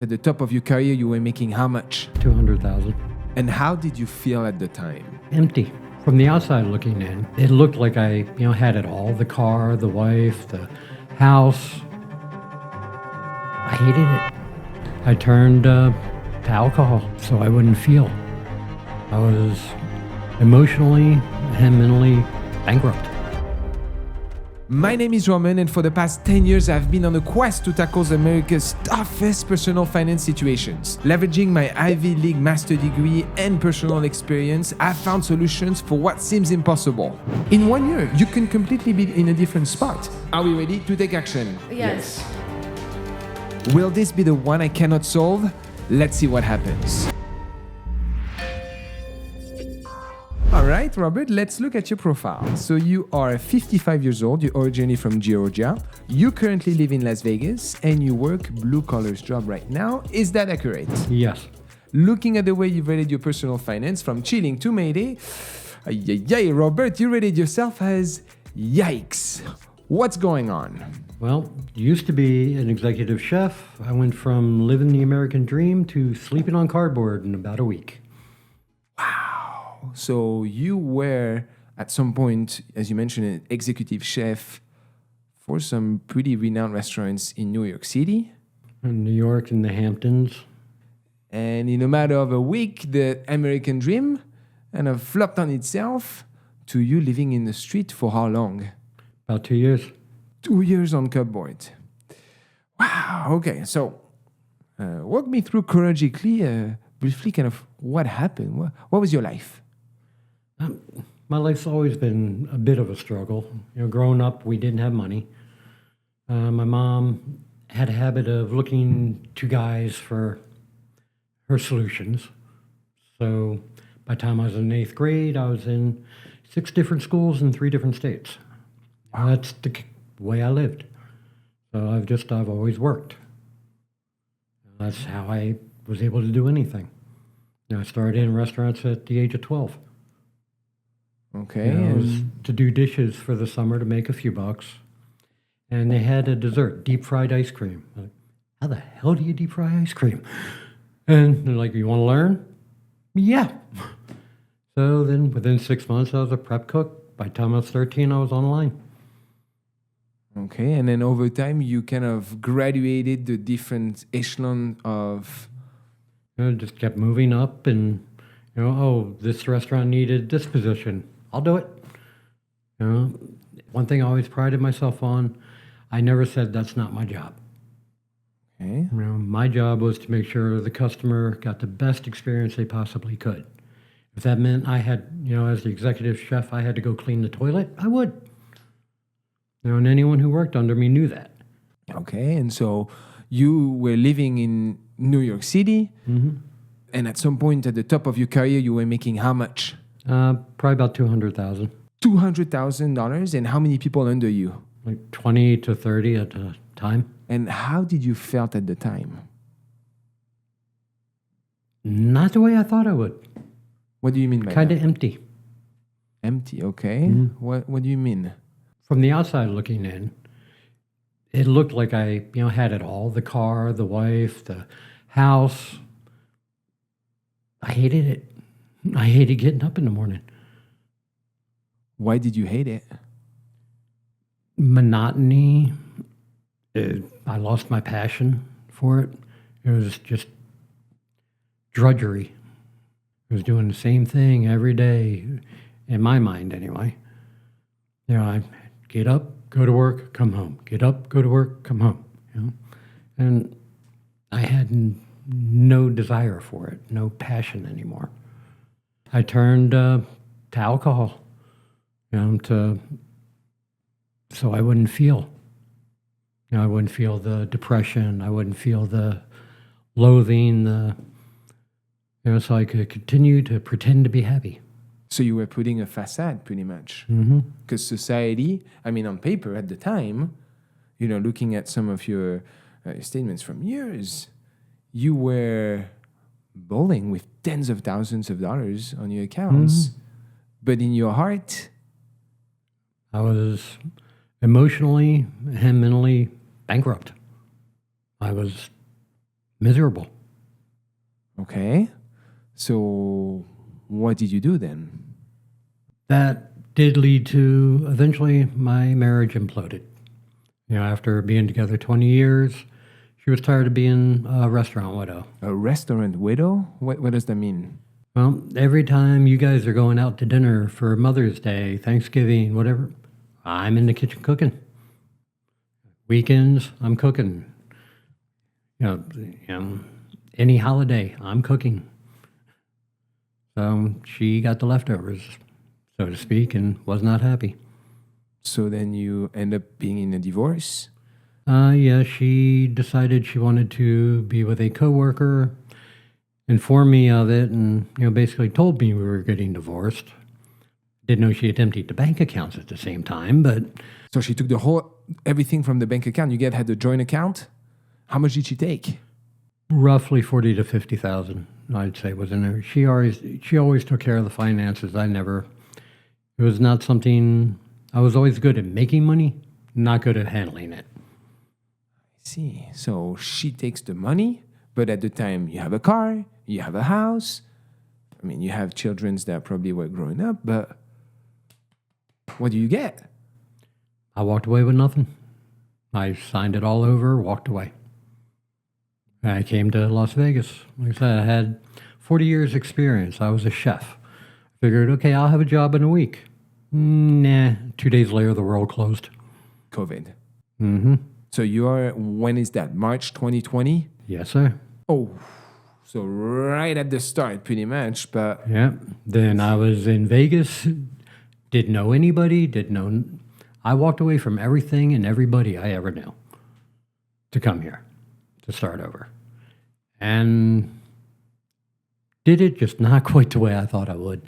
At the top of your career, you were making how much? 200,000. And how did you feel at the time? Empty. From the outside looking in, it looked like I, had it all. The car, the wife, the house. I hated it. I turned to alcohol so I wouldn't feel. I was emotionally and mentally bankrupt. My name is Romain, and for the past 10 years, I've been on a quest to tackle America's toughest personal finance situations. Leveraging my Ivy League master degree and personal experience, I've found solutions for what seems impossible. In 1 year, you can completely be in a different spot. Are we ready to take action? Yes. Will this be the one I cannot solve? Let's see what happens. All right, Robert, let's look at your profile. So you are 55 years old, you're originally from Georgia, you currently live in Las Vegas, and you work blue-collar job right now. Is that accurate? Yes. Looking at the way you've rated your personal finance from chilling to Mayday, Robert, you rated yourself as yikes. What's going on? Well, used to be an executive chef. I went from living the American dream to sleeping on cardboard in about a week. So you were, at some point, as you mentioned, an executive chef for some pretty renowned restaurants in New York City. In New York and the Hamptons. And in a matter of a week, the American dream kind of flopped on itself to you living in the street for how long? About 2 years. 2 years on cupboard. Wow, okay. So walk me through chronologically, briefly, kind of what happened. What was your life? My life's always been a bit of a struggle. Growing up, we didn't have money. My mom had a habit of looking to guys for her solutions. So by the time I was in 8th grade, I was in 6 different schools in 3 different states. That's the way I lived. So I've always worked. That's how I was able to do anything. I started in restaurants at the age of 12. Okay. I was to do dishes for the summer to make a few bucks. And they had a dessert, deep fried ice cream. I'm like, how the hell do you deep fry ice cream? And they're like, you want to learn? Yeah. So then within 6 months, I was a prep cook. By the time I was 13, I was online. Okay. And then over time, you kind of graduated the different echelon of... Just kept moving up and, this restaurant needed this position. I'll do it. One thing I always prided myself on, I never said that's not my job. Okay. My job was to make sure the customer got the best experience they possibly could. If that meant I had, as the executive chef, I had to go clean the toilet, I would. And anyone who worked under me knew that. Okay. And so you were living in New York City, and at some point at the top of your career, you were making how much? Probably about 200,000. $200,000, and how many people under you? Like 20 to 30 at a time. And how did you felt at the time? Not the way I thought I would. What do you mean by Kind that? of empty. Empty, okay. What do you mean? From the outside looking in, it looked like I, had it all. The car, the wife, the house. I hated it. I hated getting up in the morning. Why did you hate it? Monotony. I lost my passion for it. It was just drudgery. I was doing the same thing every day, in my mind anyway. I get up, go to work, come home. Get up, go to work, come home. And I had no desire for it, no passion anymore. I turned to alcohol, so I wouldn't feel. I wouldn't feel the depression. I wouldn't feel the loathing. So I could continue to pretend to be happy. So you were putting a facade, pretty much. Because society, on paper at the time, looking at some of your statements from years, you were bowling with tens of thousands of dollars on your accounts. But in your heart, I was emotionally and mentally bankrupt. I was Miserable. Okay. So what did you do then? That did lead to eventually my marriage imploded. After being together 20 years, she was tired of being a restaurant widow. A restaurant widow? What does that mean? Well, every time you guys are going out to dinner for Mother's Day, Thanksgiving, whatever, I'm in the kitchen cooking. Weekends, I'm cooking. Any holiday, I'm cooking. So she got the leftovers, so to speak, and was not happy. So then you end up being in a divorce? Yeah, she decided she wanted to be with a coworker, informed me of it, and basically told me we were getting divorced. Didn't know she had emptied the bank accounts at the same time, but So she took everything from the bank account. You guys had the joint account? How much did she take? roughly 40 to 50,000, I'd say, was in there. She always took care of the finances. It was not something. I was always good at making money, not good at handling it. I see. So she takes the money, but at the time you have a car, you have a house. I mean, you have children that probably were growing up, but what do you get? I walked away with nothing. I signed it all over, walked away. I came to Las Vegas. Like I said, I had 40 years experience. I was a chef. Figured, okay, I'll have a job in a week. Nah, 2 days later, the world closed. COVID. Mm-hmm. So when is that? March 2020? Yes, sir. Oh, so right at the start, pretty much, but Yeah. Then I was in Vegas. Didn't know anybody. I walked away from everything and everybody I ever knew to come here, to start over. And did it just not quite the way I thought I would.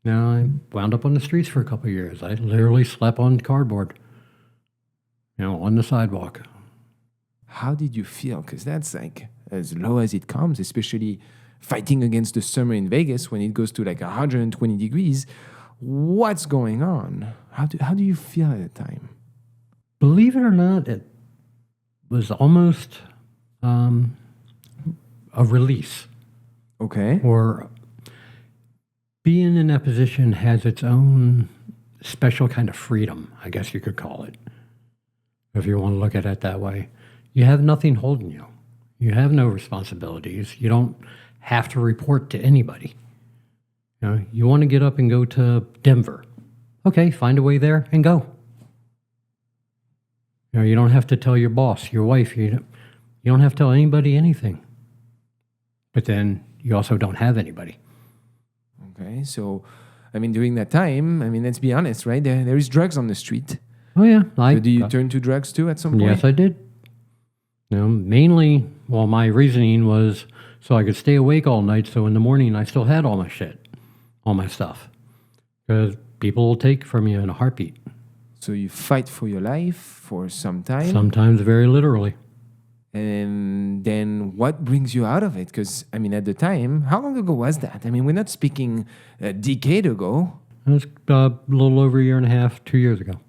Now I wound up on the streets for a couple of years. I literally slept on cardboard, on the sidewalk. how did you feel? Because that's like as low as it comes, especially fighting against the summer in Vegas when it goes to like 120 degrees. What's going on? How do you feel at the time? Believe it or not, it was almost a release. Okay. Or being in that position has its own special kind of freedom, I guess you could call it, if you want to look at it that way. You have nothing holding you. You have no responsibilities. You don't have to report to anybody. You want to get up and go to Denver. Okay, find a way there and go. You don't have to tell your boss, your wife. You don't have to tell anybody anything. But then you also don't have anybody. Okay. So, I mean, during that time, I mean, let's be honest, right? There is drugs on the street. Oh, yeah. So do you turn to drugs too at some point? Yes, I did. Mainly, my reasoning was so I could stay awake all night, so in the morning I still had all my shit, all my stuff. Because people will take from you in a heartbeat. So you fight for your life for some time. Sometimes very literally. And then what brings you out of it? Because, I mean, at the time, how long ago was that? I mean, we're not speaking a decade ago. It was a little over a year and a half, 2 years ago.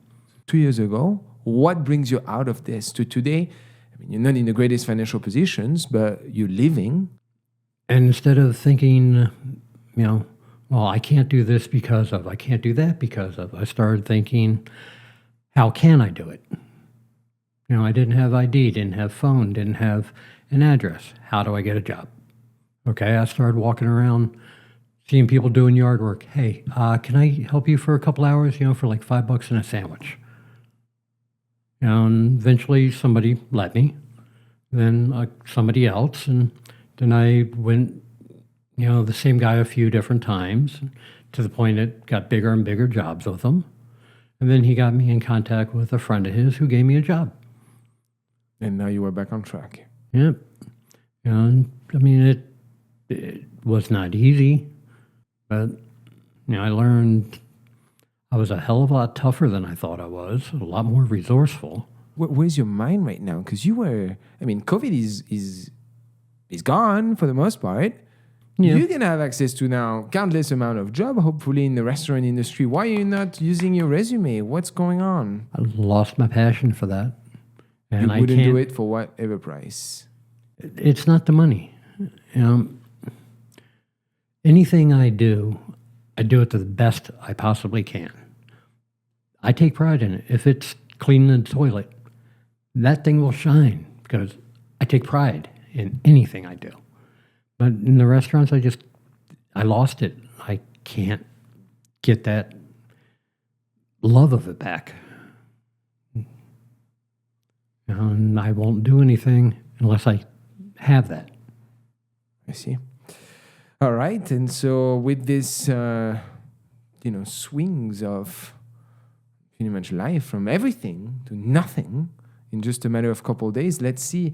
2 years ago. What brings you out of this to today? I mean, you're not in the greatest financial positions, but you're living. And instead of thinking, I can't do this because of, I can't do that because of, I started thinking, how can I do it? I didn't have ID, didn't have phone, didn't have an address. How do I get a job? Okay, I started walking around, seeing people doing yard work. Hey, can I help you for a couple hours, for like $5 and a sandwich? And eventually somebody let me, then somebody else, and then I went, the same guy a few different times to the point it got bigger and bigger jobs with him. And then he got me in contact with a friend of his who gave me a job. And now you are back on track. Yep. And I mean, it was not easy, but I learned I was a hell of a lot tougher than I thought I was, a lot more resourceful. Where's your mind right now? Because COVID is gone for the most part. Yeah. You're going to have access to now countless amount of job, hopefully in the restaurant industry. Why are you not using your resume? What's going on? I lost my passion for that. And you wouldn't do it for whatever price. It's not the money. Anything I do it to the best I possibly can. I take pride in it. If it's cleaning the toilet, that thing will shine because I take pride in anything I do. But in the restaurants, I lost it. I can't get that love of it back. And I won't do anything unless I have that. I see. All right. And so with this, swings of pretty much life from everything to nothing in just a matter of a couple of days, let's see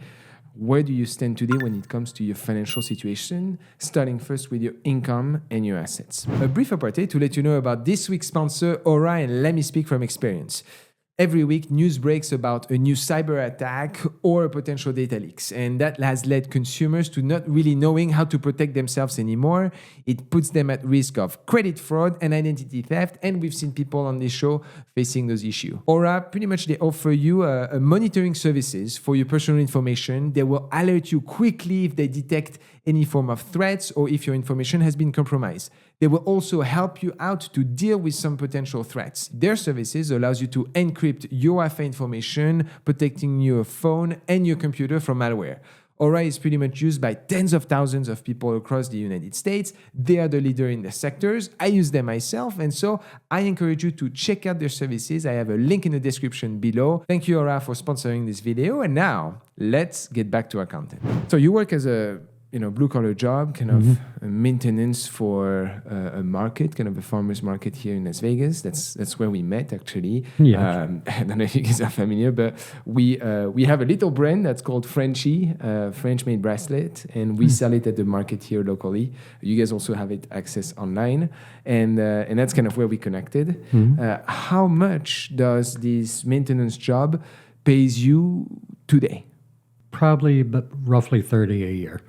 where do you stand today when it comes to your financial situation, starting first with your income and your assets. A brief apartheid to let you know about this week's sponsor, Aura, and let me speak from experience. Every week, news breaks about a new cyber attack or a potential data leaks, and that has led consumers to not really knowing how to protect themselves anymore. It puts them at risk of credit fraud and identity theft, and we've seen people on this show facing those issues. Aura, pretty much they offer you a monitoring services for your personal information. They will alert you quickly if they detect any form of threats or if your information has been compromised. They will also help you out to deal with some potential threats. Their services allows you to encrypt your Wi-Fi information, protecting your phone and your computer from malware. Aura is pretty much used by tens of thousands of people across the United States. They are the leader in their sectors. I use them myself, and so I encourage you to check out their services. I have a link in the description below. Thank you, Aura, for sponsoring this video. And now, let's get back to our content. So you work as a blue-collar job, kind of maintenance for a market, kind of a farmer's market here in Las Vegas. That's where we met, actually. Yeah. I don't know if you guys are familiar, but we have a little brand that's called Frenchie, French-made bracelet, and we sell it at the market here locally. You guys also have it access online, and that's kind of where we connected. How much does this maintenance job pays you today? Probably, but roughly 30 a year.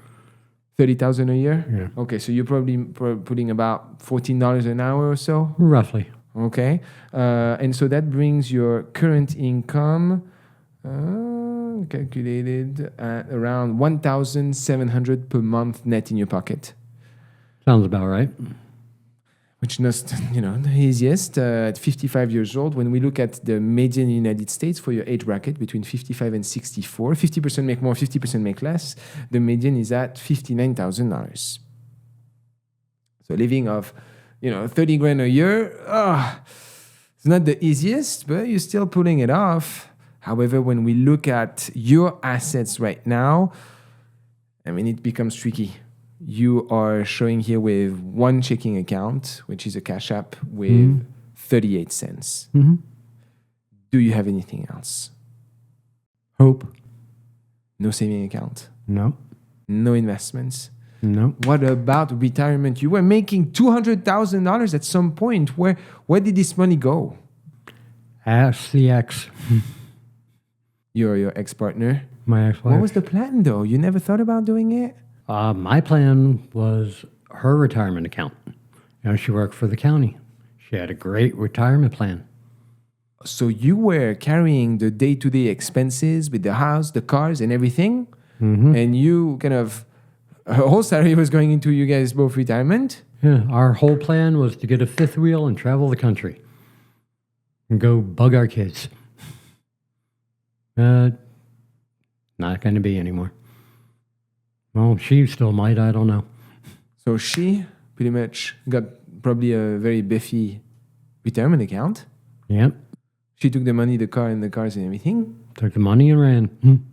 30,000 a year? Yeah. Okay, so you're probably putting about $14 an hour or so? Roughly. Okay. And so that brings your current income calculated at around $1,700 per month net in your pocket. Sounds about right. Which is the easiest at 55 years old. When we look at the median in the United States for your age bracket between 55 and 64, 50% make more, 50% make less. The median is at $59,000. So living of 30 grand a year, it's not the easiest, but you're still pulling it off. However, when we look at your assets right now, it becomes tricky. You are showing here with one checking account, which is a Cash App with 38 cents. Do you have anything else? Hope. No saving account? No. No investments? No. What about retirement? You were making $200,000 at some point. Where did this money go? Ask the ex. Your ex-partner? My ex-wife. What was the plan, though? You never thought about doing it? My plan was her retirement account. She worked for the county. She had a great retirement plan. So you were carrying the day-to-day expenses with the house, the cars, and everything? And you her whole salary was going into you guys both retirement? Yeah, our whole plan was to get a fifth wheel and travel the country and go bug our kids. Not going to be anymore. Well, she still might, I don't know. So she pretty much got probably a very biffy retirement account. Yep. She took the money, the car, and the cars and everything. Took the money and ran.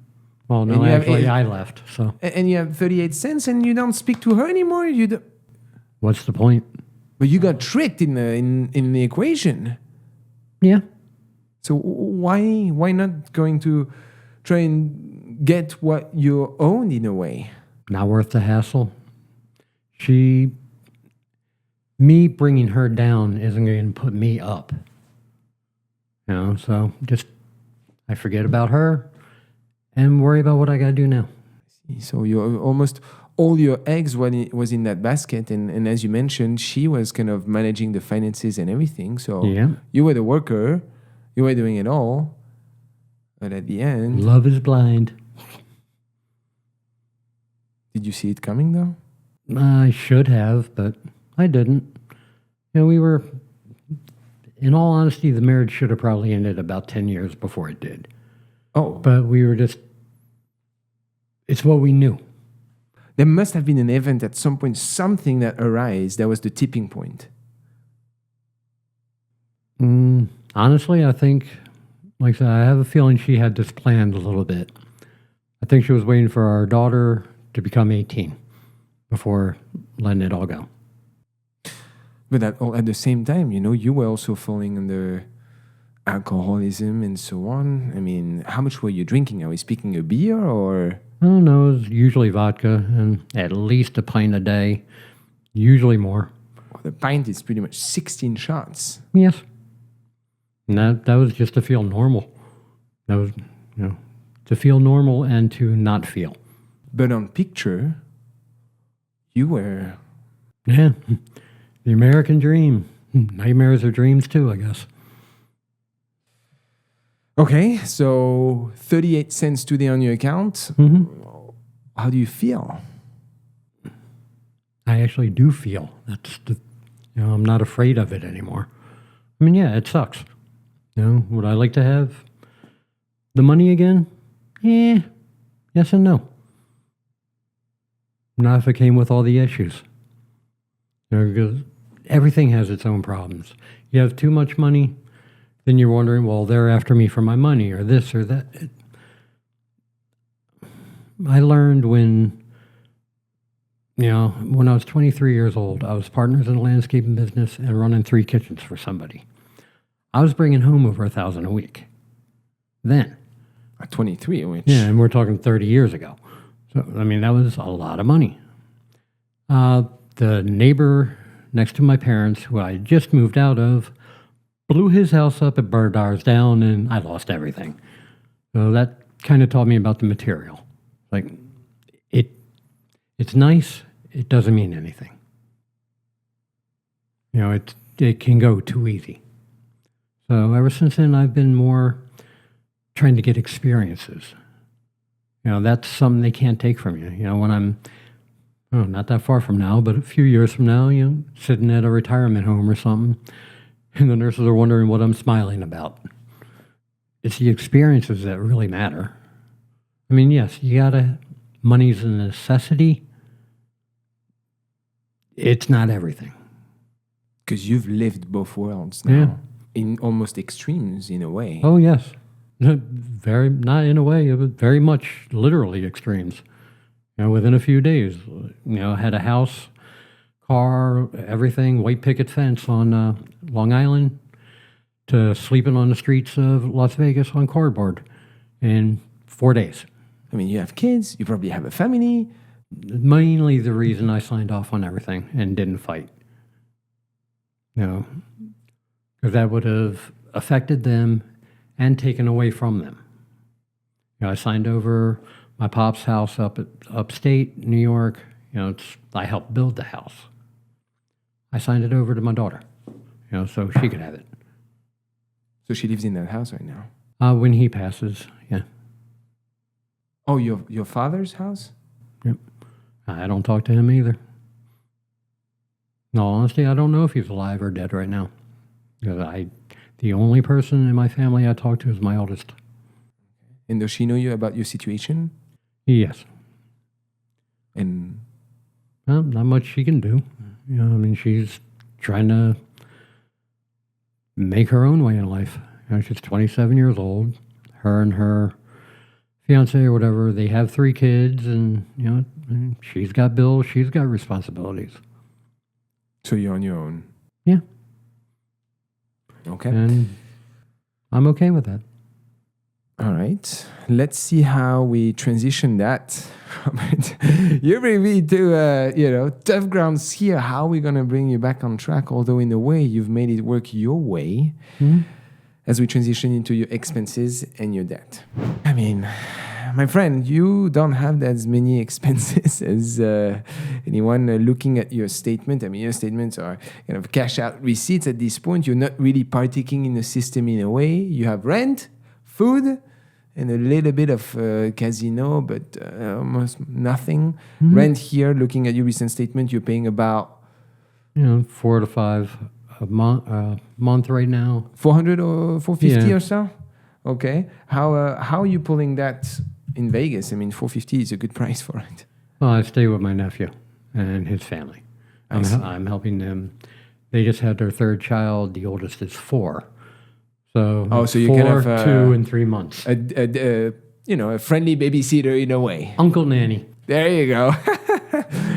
Well, no, actually, I left. So. And you have 38 cents and you don't speak to her anymore? What's the point? But you got tricked in the equation. Yeah. So why not going to try and get what you own in a way? Not worth the hassle. Me bringing her down isn't going to put me up. So I forget about her and worry about what I got to do now. So you're almost all your eggs was in that basket. And as you mentioned, she was kind of managing the finances and everything. So you were the worker. You were doing it all. But at the end... Love is blind. Did you see it coming though? I should have, but I didn't. We were, in all honesty, the marriage should have probably ended about 10 years before it did. Oh, But we were just, it's what we knew. there must have been an event at some point, something that arose that was the tipping point. Honestly, I think, like I said, I have a feeling she had this planned a little bit. I think she was waiting for our daughter to become 18 before letting it all go. But at the same time, you were also falling under alcoholism and so on. I mean, how much were you drinking? Are we speaking a beer or? I don't know, it was usually vodka and at least a pint a day, usually more. Well, the pint is pretty much 16 shots. Yes. And that was just to feel normal. That was, to feel normal and to not feel. But on picture, you were... Yeah. The American dream. Nightmares are dreams too, I guess. Okay, so 38 cents today on your account. How do you feel? I actually do feel. I'm not afraid of it anymore. I mean, yeah, it sucks. Would I like to have the money again? Yes and no. Not if it came with all the issues. Because everything has its own problems. You have too much money, then you're wondering, well, they're after me for my money or this or that. I learned when I was 23 years old, I was partners in a landscaping business and running 3 kitchens for somebody. I was bringing home over $1,000 a week. Then. At 23, which... Yeah, and we're talking 30 years ago. So, I mean, that was a lot of money. The neighbor next to my parents, who I just moved out of, blew his house up and burned ours down, and I lost everything. So that kind of taught me about the material. Like, it's nice, it doesn't mean anything. It can go too easy. So ever since then, I've been more trying to get experiences. That's something they can't take from you. When I'm, not that far from now, but a few years from now, sitting at a retirement home or something, and the nurses are wondering what I'm smiling about. It's the experiences that really matter. I mean, yes, money's a necessity. It's not everything. Because you've lived both worlds now. Yeah. In almost extremes, in a way. Oh, yes. Very, not in a way, it was very much literally extremes. Within a few days, had a house, car, everything, white picket fence on Long Island, to sleeping on the streets of Las Vegas on cardboard in 4 days. I mean, you have kids, you probably have a family. Mainly the reason I signed off on everything and didn't fight. Because that would have affected them and taken away from them. I signed over my pop's house up at upstate New York. I helped build the house. I signed it over to my daughter, so she could have it. So she lives in that house right now? When he passes, yeah. Oh, your father's house? Yep. I don't talk to him either. No, honestly, I don't know if he's alive or dead right now. Because the only person in my family I talk to is my oldest. And does she know you about your situation? Yes. And? Well, not much she can do. She's trying to make her own way in life. She's 27 years old. Her and her fiance or whatever, they have 3 kids, and she's got bills, she's got responsibilities. So you're on your own? Yeah. Okay. And I'm okay with that. All right. Let's see how we transition that. You bring me to, tough grounds here. How are we going to bring you back on track? Although in a way, you've made it work your way. As we transition into your expenses and your debt. I mean, my friend, you don't have as many expenses as anyone looking at your statement. I mean, your statements are kind of cash out receipts at this point. You're not really partaking in the system in a way. You have rent, food, and a little bit of casino, but almost nothing. Rent here, looking at your recent statement, you're paying about 4 to 5 a month right now. 400 or 450 Yeah. or so. Okay, how are you pulling that in Vegas? I mean, 450 is a good price for it. Well, I stay with my nephew and his family. I'm helping them. They just had their third child. The oldest is 4. So, So you 4, kind of 2, and 3 months. A friendly babysitter in a way. Uncle Nanny. There you go.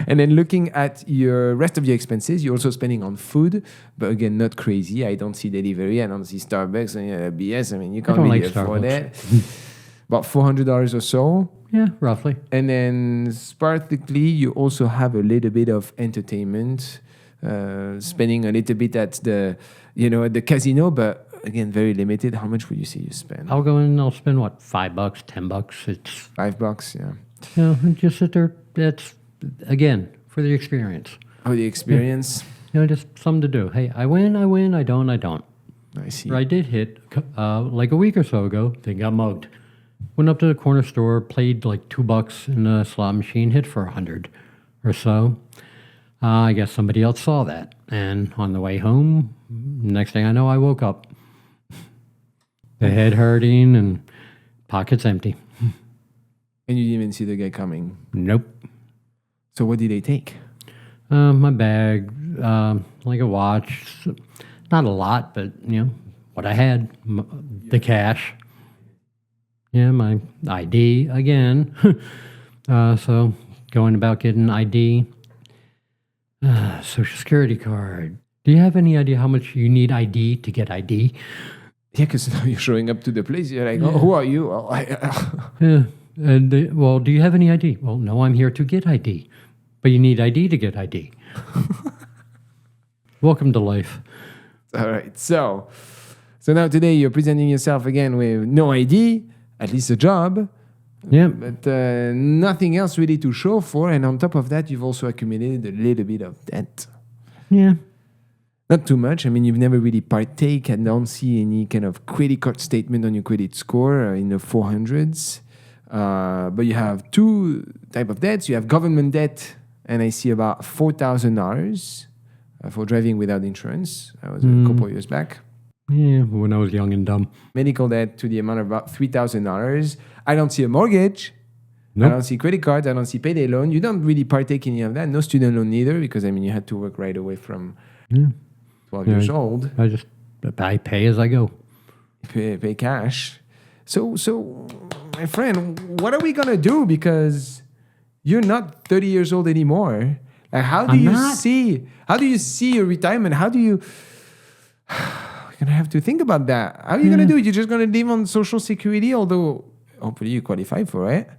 And then looking at your rest of your expenses, you're also spending on food, but again, not crazy. I don't see delivery. I don't see Starbucks and BS. I mean, you can't really afford that. About $400 or so. Yeah, roughly. And then sparkly, you also have a little bit of entertainment, spending a little bit at the casino, but again, very limited. How much would you say you spend? I'll go in and I'll spend what, $5, $10. It's $5, yeah. and just sit there. That's again for the experience. Oh, the experience. Just something to do. Hey, I win. I don't. I see. I did hit like a week or so ago. They got mugged. Went up to the corner store, played like $2 in a slot machine, hit for 100 or so. I guess somebody else saw that, and on the way home, next thing I know, I woke up, the head hurting and pockets empty. And you didn't even see the guy coming. Nope. So what did they take? My bag, like a watch, not a lot, but what I had, the cash. Yeah, my ID again. So going about getting ID, Social Security card. Do you have any idea how much you need ID to get ID? Yeah, because now you're showing up to the place. You're like, oh, who are you? Well, Yeah. And do you have any ID? Well, no, I'm here to get ID. But you need ID to get ID. Welcome to life. All right. So now today you're presenting yourself again with no ID, at least a job. Yeah. But nothing else really to show for. And on top of that, you've also accumulated a little bit of debt. Yeah. Not too much. I mean, you've never really partake. I don't see any kind of credit card statement on your credit score in the 400s. But you have 2 type of debts. You have government debt, and I see about $4,000 for driving without insurance. That was a couple of years back. Yeah, when I was young and dumb. Medical debt to the amount of about $3,000. I don't see a mortgage. Nope. I don't see credit cards. I don't see payday loan. You don't really partake in any of that. No student loan either, because I mean you had to work right away from 12 years old. I pay as I go. Pay cash. So, my friend, what are we gonna do? Because you're not 30 years old anymore. Like, how do you see your retirement? How do you? You're gonna have to think about that. How are you gonna do it? You're just gonna live on Social Security, although hopefully you qualify for it.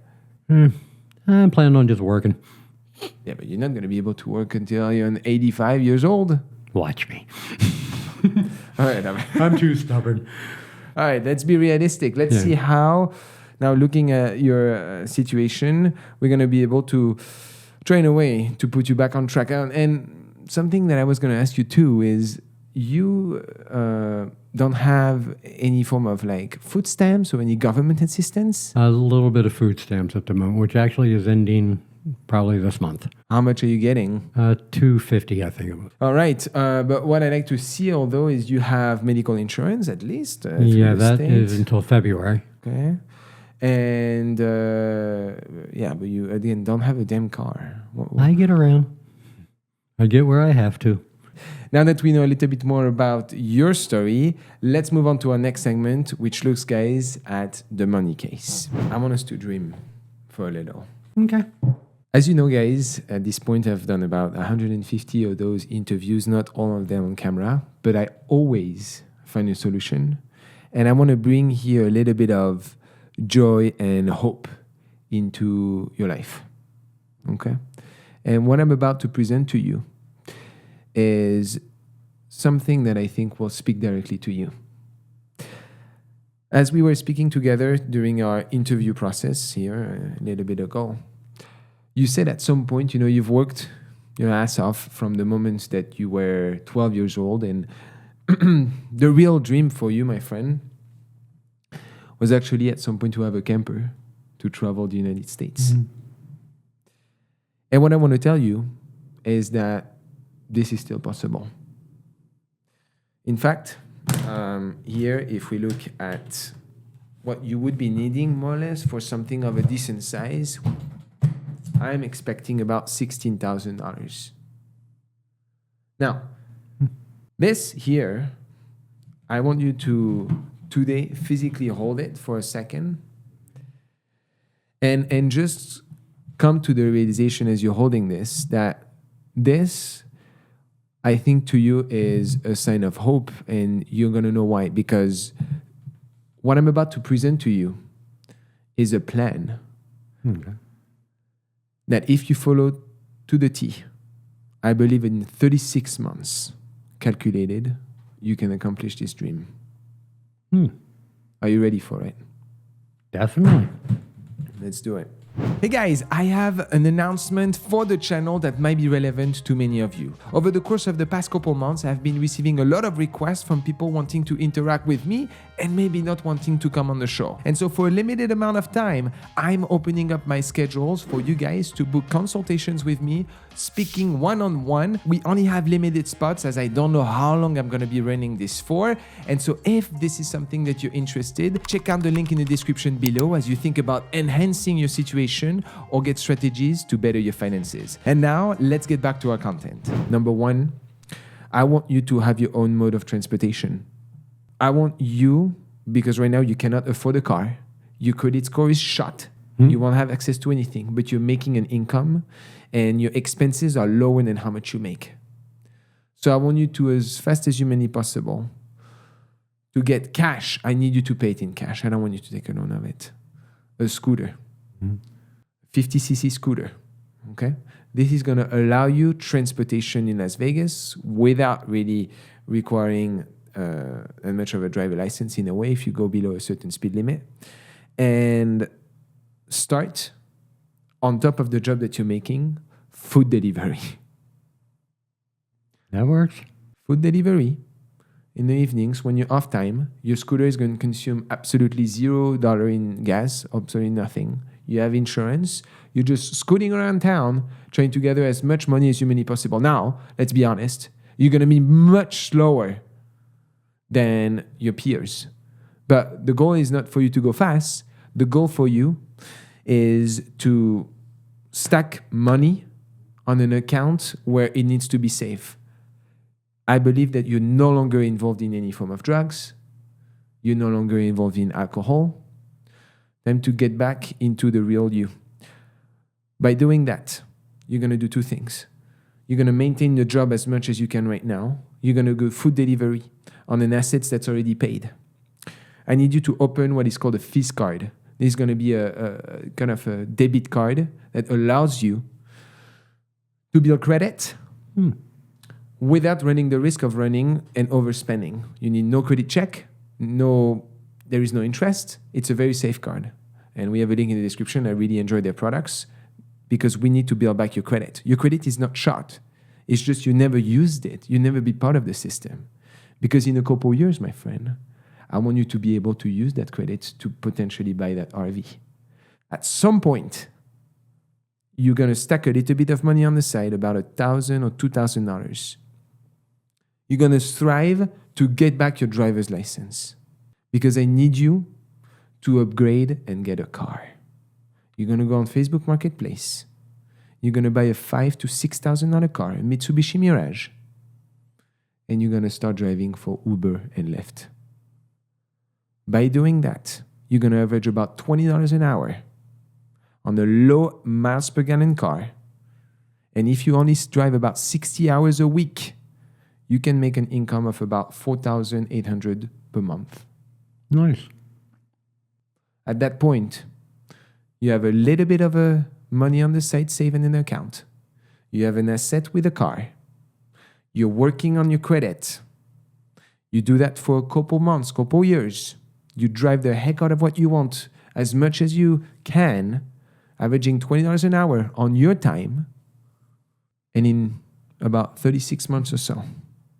I'm planning on just working. Yeah, but you're not gonna be able to work until you're 85 years old. Watch me. All right, I'm too stubborn. All right, let's be realistic. Let's see how, now looking at your situation, we're going to be able to train a way to put you back on track. And something that I was going to ask you too is you don't have any form of like food stamps or any government assistance? A little bit of food stamps at the moment, which actually is ending probably this month. How much are you getting? $250, I think it was. All right. But what I like to see, although, is you have medical insurance at least. Yeah, that is until February. Okay. And but you again don't have a damn car. I get around. I get where I have to. Now that we know a little bit more about your story, let's move on to our next segment, which looks, guys, at the money case. I want us to dream for a little. Okay. As you know, guys, at this point, I've done about 150 of those interviews, not all of them on camera, but I always find a solution. And I want to bring here a little bit of joy and hope into your life. Okay? And what I'm about to present to you is something that I think will speak directly to you. As we were speaking together during our interview process here a little bit ago, you said at some point, you've worked your ass off from the moment that you were 12 years old, and the real dream for you, my friend, was actually at some point to have a camper to travel the United States. And what I want to tell you is that this is still possible. In fact, here, if we look at what you would be needing more or less for something of a decent size, I'm expecting about $16,000. Now, this here, I want you to today physically hold it for a second and just come to the realization as you're holding this that this, I think, to you is a sign of hope, and you're going to know why. Because what I'm about to present to you is a plan that if you follow to the T, I believe in 36 months calculated, you can accomplish this dream. Are you ready for it? Definitely. Let's do it. Hey guys, I have an announcement for the channel that might be relevant to many of you. Over the course of the past couple months, I've been receiving a lot of requests from people wanting to interact with me and maybe not wanting to come on the show. And so for a limited amount of time, I'm opening up my schedules for you guys to book consultations with me, speaking one-on-one. We only have limited spots as I don't know how long I'm going to be running this for. And so if this is something that you're interested, check out the link in the description below as you think about enhancing your situation or get strategies to better your finances. And now let's get back to our content. Number one, I want you to have your own mode of transportation. I want you, because right now you cannot afford a car, your credit score is shot, you won't have access to anything, but you're making an income and your expenses are lower than how much you make. So I want you to, as fast as humanly possible, to get cash. I need you to pay it in cash. I don't want you to take a loan of it. A scooter, 50cc scooter, okay? This is gonna allow you transportation in Las Vegas without really requiring much of a driver license in a way if you go below a certain speed limit. And start, on top of the job that you're making, food delivery. That works. Food delivery in the evenings when you're off time. Your scooter is going to consume absolutely $0 in gas, absolutely nothing. You have insurance. You're just scooting around town trying to gather as much money as humanly possible. Now, let's be honest, you're going to be much slower than your peers. But the goal is not for you to go fast. The goal for you is to stack money on an account where it needs to be safe. I believe that you're no longer involved in any form of drugs. You're no longer involved in alcohol. Time to get back into the real you. By doing that, you're going to do two things. You're going to maintain your job as much as you can right now. You're going to go food delivery on an asset that's already paid. I need you to open what is called a Fizz card. This is going to be a kind of a debit card that allows you to build credit without running the risk of running and overspending. You need no credit check, there is no interest. It's a very safe card. And we have a link in the description. I really enjoy their products because we need to build back your credit. Your credit is not shot. It's just you never used it. You never be part of the system. Because in a couple of years, my friend, I want you to be able to use that credit to potentially buy that RV. At some point, you're going to stack a little bit of money on the side, about $1,000 or $2,000. You're going to strive to get back your driver's license because I need you to upgrade and get a car. You're going to go on Facebook Marketplace. You're going to buy a $5,000 to $6,000 car, a Mitsubishi Mirage, and you're going to start driving for Uber and Lyft. By doing that, you're going to average about $20 an hour on a low miles per gallon car. And if you only drive about 60 hours a week, you can make an income of about $4,800 per month. Nice. At that point, you have a little bit of money on the side saved in an account. You have an asset with a car. You're working on your credit. You do that for a couple months, couple years. You drive the heck out of what you want as much as you can, averaging $20 an hour on your time. And in about 36 months or so,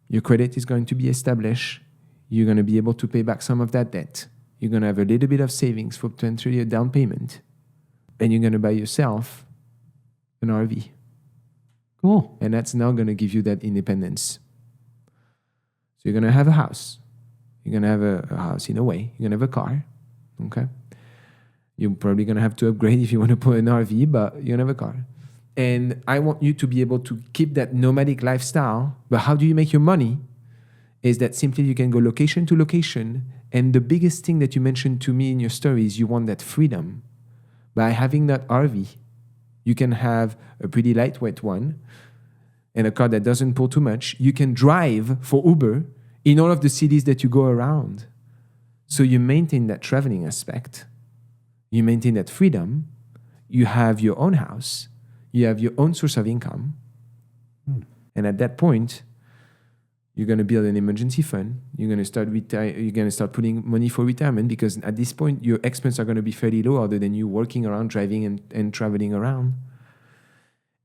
your credit is going to be established. You're going to be able to pay back some of that debt. you're going to have a little bit of savings for potentially a down payment, and you're going to buy yourself an RV. Cool. And that's now going to give you that independence. So you're going to have a house. You're going to have a house in a way. You're going to have a car. Okay? You're probably going to have to upgrade if you want to put an RV, but you're going to have a car. And I want you to be able to keep that nomadic lifestyle. But how do you make your money? Is that simply you can go location to location. And the biggest thing that you mentioned to me in your story is you want that freedom. By having that RV, you can have a pretty lightweight one and a car that doesn't pull too much. You can drive for Uber in all of the cities that you go around. So you maintain that traveling aspect. You maintain that freedom. You have your own house. You have your own source of income. And at that point, you're going to build an emergency fund. You're going to start putting money for retirement, because at this point, your expenses are going to be fairly low other than you working around, driving and traveling around.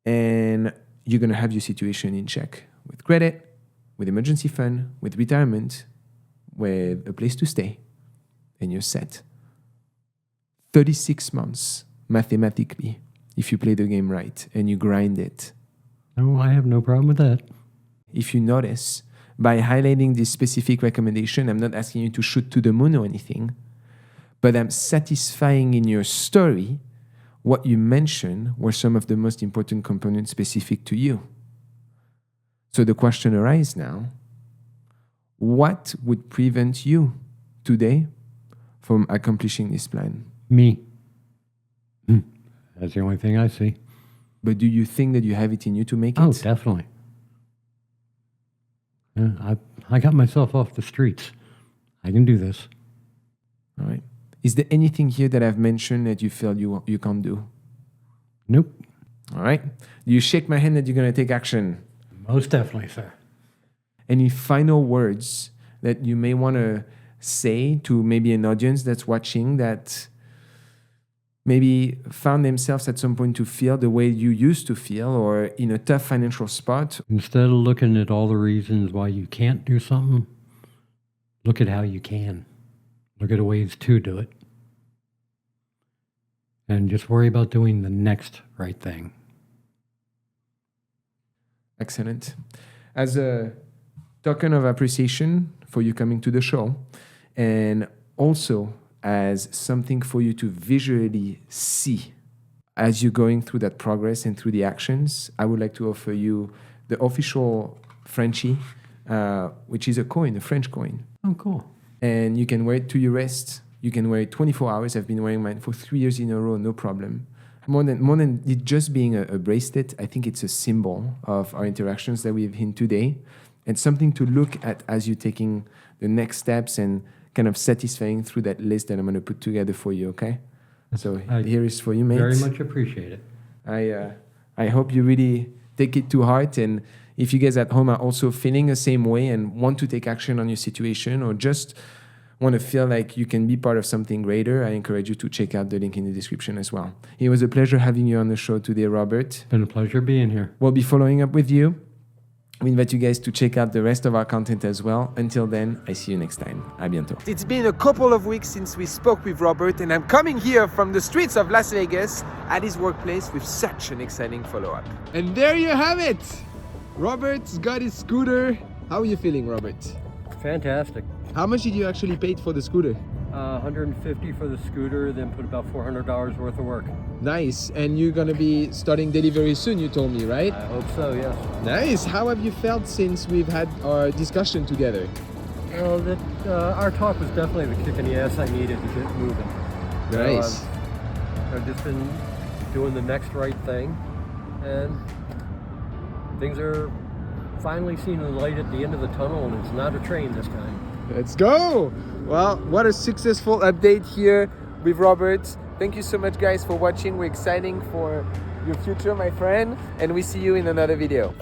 And you're going to have your situation in check with credit, with emergency fund, with retirement, with a place to stay, and you're set. 36 months, mathematically, if you play the game right and you grind it. Oh, I have no problem with that. If you notice, by highlighting this specific recommendation, I'm not asking you to shoot to the moon or anything, but I'm satisfying in your story what you mentioned were some of the most important components specific to you. So the question arises now, what would prevent you today from accomplishing this plan? Me. That's the only thing I see. But do you think that you have it in you to make it? Oh, definitely. Yeah, I got myself off the streets. I can do this. All right. Is there anything here that I've mentioned that you feel you can't do? Nope. All right. Do you shake my hand that you're going to take action? Most definitely, sir. Any final words that you may want to say to maybe an audience that's watching that maybe found themselves at some point to feel the way you used to feel, or in a tough financial spot? Instead of looking at all the reasons why you can't do something, look at how you can. Look at the ways to do it. And just worry about doing the next right thing. Excellent. As a token of appreciation for you coming to the show, and also as something for you to visually see as you're going through that progress and through the actions, I would like to offer you the official Frenchie, which is a coin, a French coin. Oh, cool. And you can wear it to your wrist. You can wear it 24 hours. I've been wearing mine for 3 years in a row, no problem. More than it just being a bracelet, I think it's a symbol of our interactions that we've had today, and something to look at as you're taking the next steps and kind of satisfying through that list that I'm going to put together for you, okay? So here is for you, mate. Very much appreciate it. I hope you really take it to heart, and if you guys at home are also feeling the same way and want to take action on your situation, or just want to feel like you can be part of something greater, I encourage you to check out the link in the description as well. It was a pleasure having you on the show today, Robert. It's been a pleasure being here. We'll be following up with you. We invite you guys to check out the rest of our content as well. Until then, I see you next time. À bientôt. It's been a couple of weeks since we spoke with Robert, and I'm coming here from the streets of Las Vegas at his workplace with such an exciting follow-up. And there you have it. Robert's got his scooter. How are you feeling, Robert? Fantastic. How much did you actually pay for the scooter? $150 for the scooter, then put about $400 worth of work. Nice. And you're going to be starting delivery soon, you told me, right? I hope so, yes. Nice. How have you felt since we've had our discussion together? Well, our talk was definitely the kick in the ass I needed to get moving. Nice. So I've just been doing the next right thing, and things are finally seeing the light at the end of the tunnel, and it's not a train this time. Let's go. Well, what a successful update here with Robert. Thank you so much, guys, for watching. We're exciting for your future, my friend, and we see you in another video.